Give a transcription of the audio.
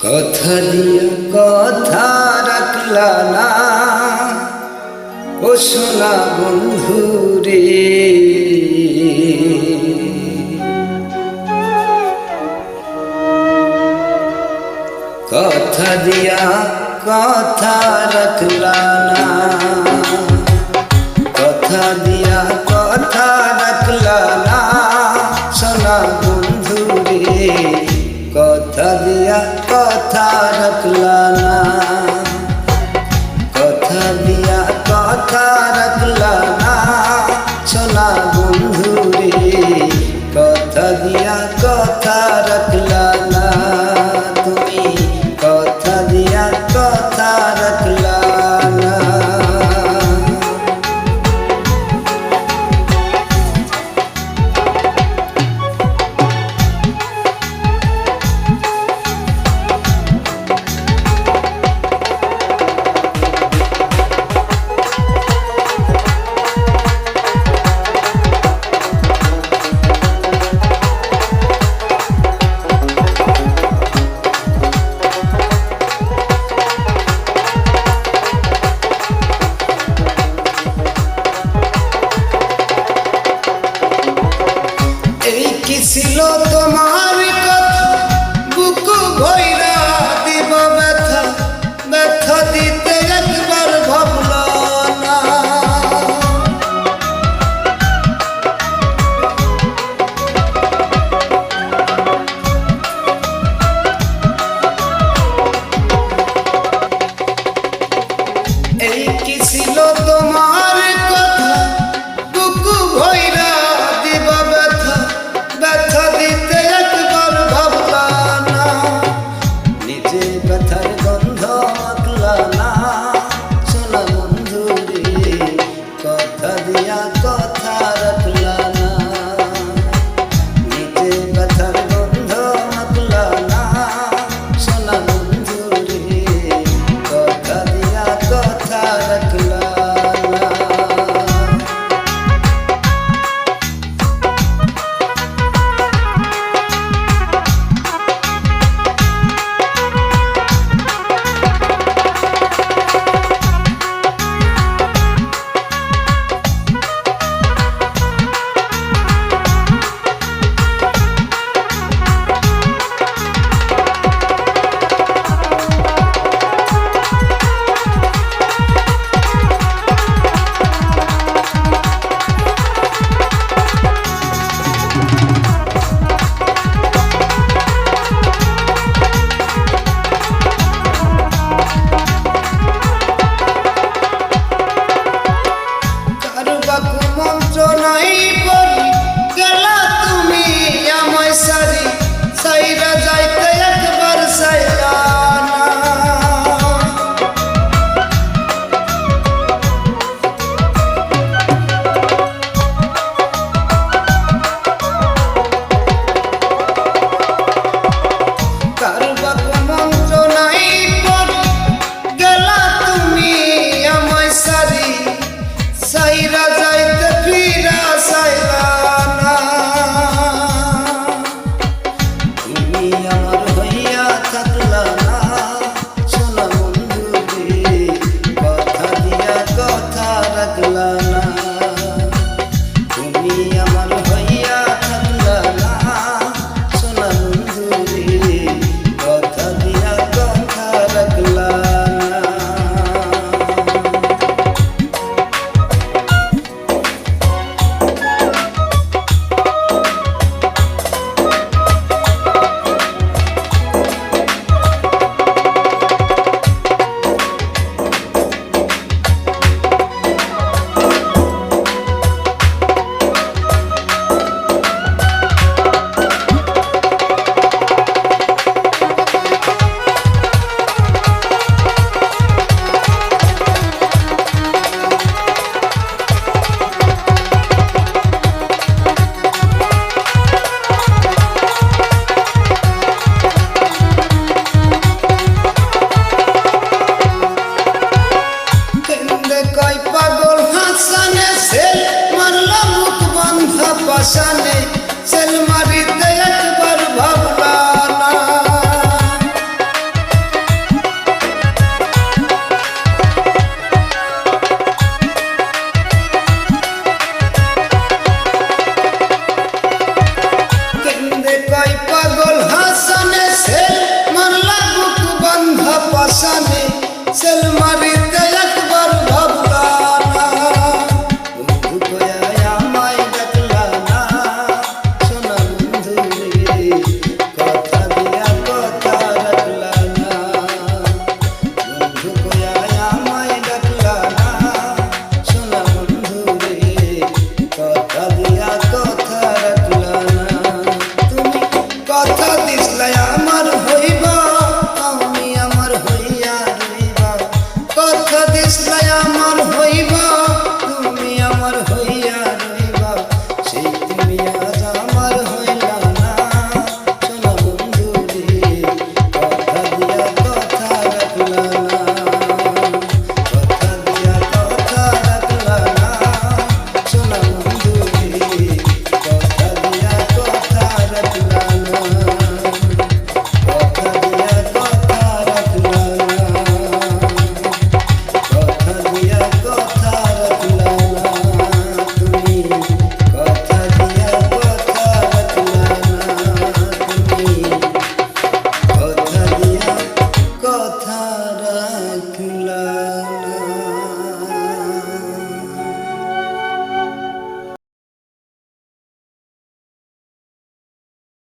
কথা দিয়া কথা রাখলা না ও সোনা বন্ধু রে। কথা দিয়া কথা রাখলা না, কথা দিয়া কথা রাখলা না সোনা বন্ধু রে। কথা দিয়া কথা রাখলা না, কথা দিয়া কথা রাখলা না সোনা বন্ধু রে। কথা দিয়া কথা রাখলা না, তুমি কথা দিয়া কথা রাখলা না। কই পাগল হাসানে সেল মারলা বুক বন্ধ পাশানে সেল মারিতে একবার ভাবলা না বন্ধু কয়া আমায় ডাকলা না সোনা বন্ধু রে কথা দিয়া কথা রাখলা না বন্ধু কয়া আমায় ডাকলা না সোনা বন্ধু রে কথা দিয়া কথা রাখলা না তুমি কথা